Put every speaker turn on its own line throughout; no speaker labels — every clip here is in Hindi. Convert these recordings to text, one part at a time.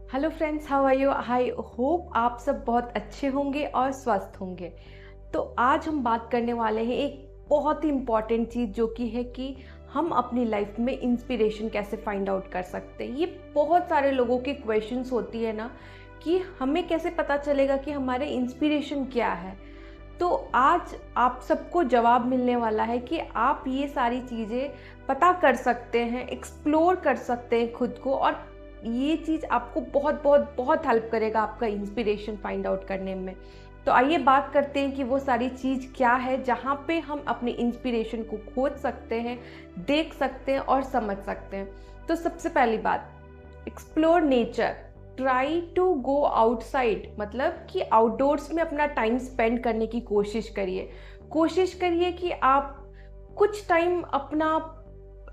Hello friends, how are you? I hope आप सब बहुत अच्छे होंगे और स्वस्थ होंगे। तो आज हम बात करने वाले हैं एक बहुत ही इम्पॉर्टेंट चीज़, जो कि है कि हम अपनी लाइफ में इंस्पिरेशन कैसे फाइंड आउट कर सकते हैं। ये बहुत सारे लोगों की क्वेश्चंस होती है ना, कि हमें कैसे पता चलेगा कि हमारे इंस्पिरेशन क्या है। तो आज आप सबको जवाब मिलने वाला है कि आप ये सारी चीज़ें पता कर सकते हैं, एक्सप्लोर कर सकते हैं खुद को, और ये चीज़ आपको बहुत बहुत बहुत हेल्प करेगा आपका इंस्पिरेशन फाइंड आउट करने में। तो आइए बात करते हैं कि वो सारी चीज़ क्या है जहाँ पे हम अपने इंस्पिरेशन को खोज सकते हैं, देख सकते हैं और समझ सकते हैं। तो सबसे पहली बात, explore nature. Try to go outside, मतलब कि आउटडोर्स में अपना टाइम स्पेंड करने की कोशिश करिए कि आप कुछ टाइम अपना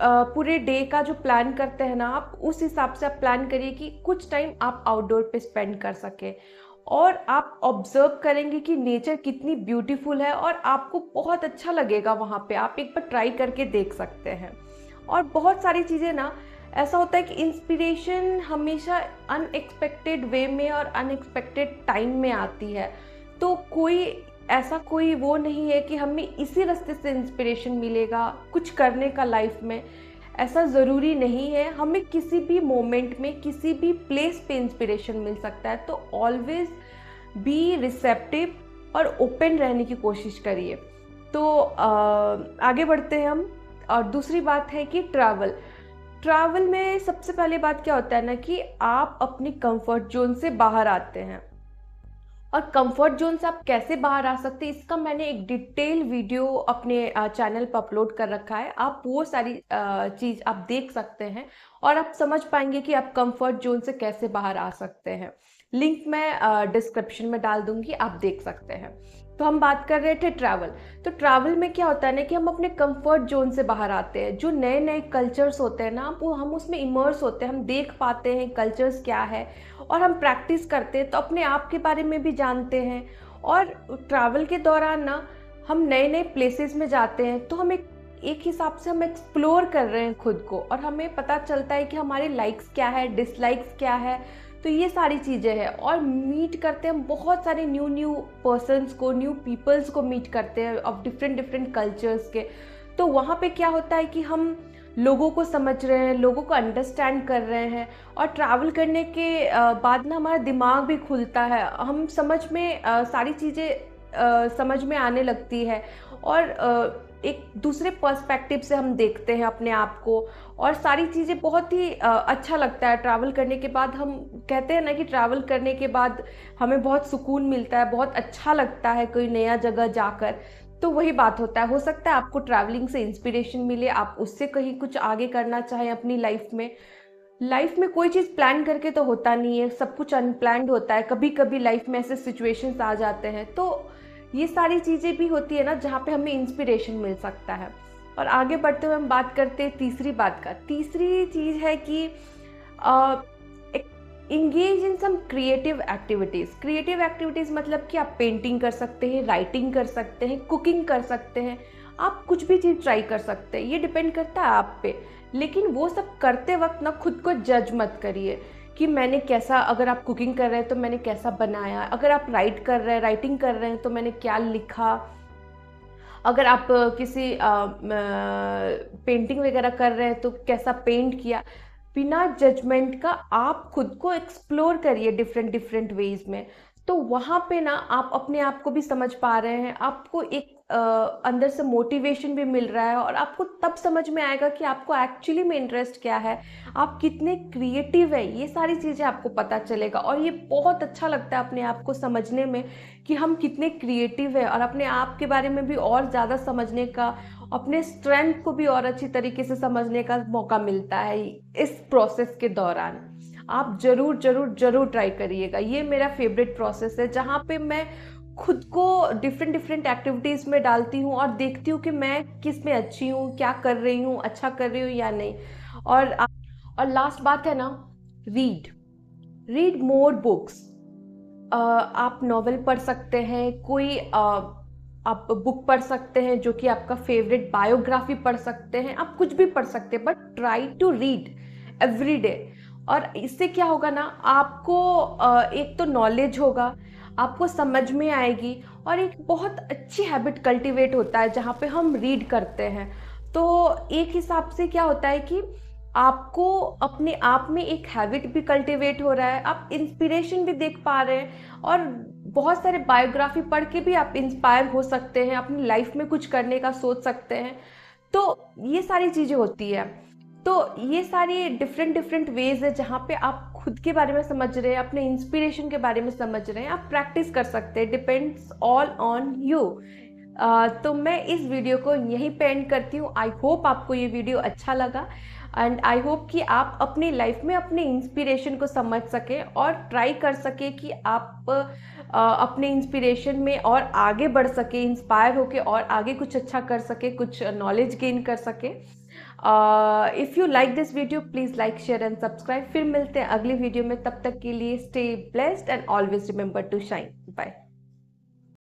पूरे डे का जो प्लान करते हैं ना, आप उस हिसाब से आप प्लान करिए कि कुछ टाइम आप आउटडोर पे स्पेंड कर सकें, और आप ऑब्जर्व करेंगे कि नेचर कितनी ब्यूटीफुल है और आपको बहुत अच्छा लगेगा वहाँ पे। आप एक बार ट्राई करके देख सकते हैं। और बहुत सारी चीज़ें ना, ऐसा होता है कि इंस्पिरेशन हमेशा अनएक्सपेक्टेड वे में और अनएक्सपेक्टेड टाइम में आती है। तो कोई वो नहीं है कि हमें इसी रास्ते से इंस्पिरेशन मिलेगा कुछ करने का लाइफ में। ऐसा ज़रूरी नहीं है, हमें किसी भी मोमेंट में किसी भी प्लेस पे इंस्पिरेशन मिल सकता है। तो ऑलवेज बी रिसेप्टिव और ओपन रहने की कोशिश करिए। तो आगे बढ़ते हैं हम। और दूसरी बात है कि ट्रैवल में सबसे पहले बात क्या होता है ना, कि आप अपनी कंफर्ट जोन से बाहर आते हैं। और कंफर्ट जोन से आप कैसे बाहर आ सकते हैं, इसका मैंने एक डिटेल वीडियो अपने चैनल पर अपलोड कर रखा है। आप वो सारी चीज़ आप देख सकते हैं और आप समझ पाएंगे कि आप कंफर्ट जोन से कैसे बाहर आ सकते हैं। लिंक मैं डिस्क्रिप्शन में डाल दूंगी, आप देख सकते हैं। तो हम बात कर रहे थे ट्रैवल। तो ट्रैवल में क्या होता है ना, कि हम अपने कंफर्ट जोन से बाहर आते हैं। जो नए नए कल्चर्स होते हैं ना, वो हम उसमें इमर्स होते हैं, हम देख पाते हैं कल्चर्स क्या है, और हम प्रैक्टिस करते हैं तो अपने आप के बारे में भी जानते हैं। और ट्रैवल के दौरान ना, हम नए नए प्लेसेस में जाते हैं तो हम एक हिसाब से हम एक्सप्लोर कर रहे हैं खुद को, और हमें पता चलता है कि हमारे लाइक्स क्या है, डिसलाइक्स क्या है। तो ये सारी चीज़ें हैं, और मीट करते हैं हम बहुत सारे न्यू न्यू पर्सन्स को, न्यू पीपल्स को मीट करते हैं ऑफ डिफरेंट डिफरेंट कल्चर्स के। तो वहाँ पे क्या होता है कि हम लोगों को समझ रहे हैं, लोगों को अंडरस्टैंड कर रहे हैं। और ट्रैवल करने के बाद ना, हमारा दिमाग भी खुलता है, हम समझ में सारी चीज़ें समझ में आने लगती है। और एक दूसरे पर्सपेक्टिव से हम देखते हैं अपने आप को, और सारी चीज़ें बहुत ही अच्छा लगता है ट्रैवल करने के बाद। हम कहते हैं ना कि ट्रैवल करने के बाद हमें बहुत सुकून मिलता है, बहुत अच्छा लगता है कोई नया जगह जाकर। तो वही बात होता है, हो सकता है आपको ट्रैवलिंग से इंस्पिरेशन मिले, आप उससे कहीं कुछ आगे करना चाहें अपनी लाइफ में कोई चीज़ प्लान करके तो होता नहीं है, सब कुछ अनप्लान्ड होता है। कभी कभी लाइफ में ऐसे सिचुएशंस आ जाते हैं, तो ये सारी चीज़ें भी होती है ना, जहाँ पे हमें इंस्पिरेशन मिल सकता है। और आगे बढ़ते हुए हम बात करते हैं तीसरी बात का। तीसरी चीज़ है कि engage in some creative activities मतलब कि आप पेंटिंग कर सकते हैं, राइटिंग कर सकते हैं, कुकिंग कर सकते हैं। आप कुछ भी चीज़ ट्राई कर सकते हैं, ये डिपेंड करता है आप पे। लेकिन वो सब करते वक्त ना, खुद को जज मत करिए कि मैंने कैसा, अगर आप कुकिंग कर रहे हैं तो मैंने कैसा बनाया, अगर आप राइटिंग कर रहे हैं तो मैंने क्या लिखा, अगर आप किसी पेंटिंग वगैरह कर रहे हैं तो कैसा पेंट किया। बिना जजमेंट का आप खुद को एक्सप्लोर करिए डिफरेंट डिफरेंट वेज में। तो वहाँ पे ना, आप अपने आप को भी समझ पा रहे हैं, आपको एक अंदर से मोटिवेशन भी मिल रहा है, और आपको तब समझ में आएगा कि आपको एक्चुअली में इंटरेस्ट क्या है, आप कितने क्रिएटिव है। ये सारी चीज़ें आपको पता चलेगा, और ये बहुत अच्छा लगता है अपने आप को समझने में कि हम कितने क्रिएटिव है, और अपने आप के बारे में भी और ज़्यादा समझने का, अपने स्ट्रेंथ को भी और अच्छी तरीके से समझने का मौका मिलता है इस प्रोसेस के दौरान। आप जरूर जरूर जरूर ट्राई करिएगा। ये मेरा फेवरेट प्रोसेस है, जहाँ पे मैं खुद को डिफरेंट डिफरेंट एक्टिविटीज़ में डालती हूँ और देखती हूँ कि मैं किस में अच्छी हूँ, क्या कर रही हूँ, अच्छा कर रही हूँ या नहीं। और लास्ट बात है ना, रीड रीड मोर बुक्स। आप नॉवेल पढ़ सकते हैं, आप बुक पढ़ सकते हैं जो कि आपका फेवरेट, बायोग्राफी पढ़ सकते हैं, आप कुछ भी पढ़ सकते हैं, but try to read every day. और इससे क्या होगा ना, आपको एक तो नॉलेज होगा, आपको समझ में आएगी, और एक बहुत अच्छी हैबिट कल्टीवेट होता है जहाँ पे हम रीड करते हैं। तो एक हिसाब से क्या होता है कि आपको अपने आप में एक हैबिट भी कल्टीवेट हो रहा है, आप इंस्पिरेशन भी देख पा रहे हैं, और बहुत सारे बायोग्राफी पढ़ के भी आप इंस्पायर हो सकते हैं, अपनी लाइफ में कुछ करने का सोच सकते हैं। तो ये सारी चीज़ें होती है। तो ये सारी डिफरेंट डिफरेंट वेज है जहाँ पे आप खुद के बारे में समझ रहे हैं, अपने इंस्पिरेशन के बारे में समझ रहे हैं, आप प्रैक्टिस कर सकते हैं, डिपेंड्स ऑल ऑन यू। तो मैं इस वीडियो को यहीं पे एंड करती हूँ। आई होप आपको ये वीडियो अच्छा लगा, एंड आई होप कि आप अपनी लाइफ में अपने इंस्पिरेशन को समझ सकें और ट्राई कर सकें कि आप अपने इंस्पिरेशन में और आगे बढ़ सके, इंस्पायर होके और आगे कुछ अच्छा कर सके, कुछ नॉलेज गेन कर सके। If you like this video please like, share and subscribe. फिर मिलते हैं अगली वीडियो में, तब तक के लिए stay blessed and always remember to shine. Bye.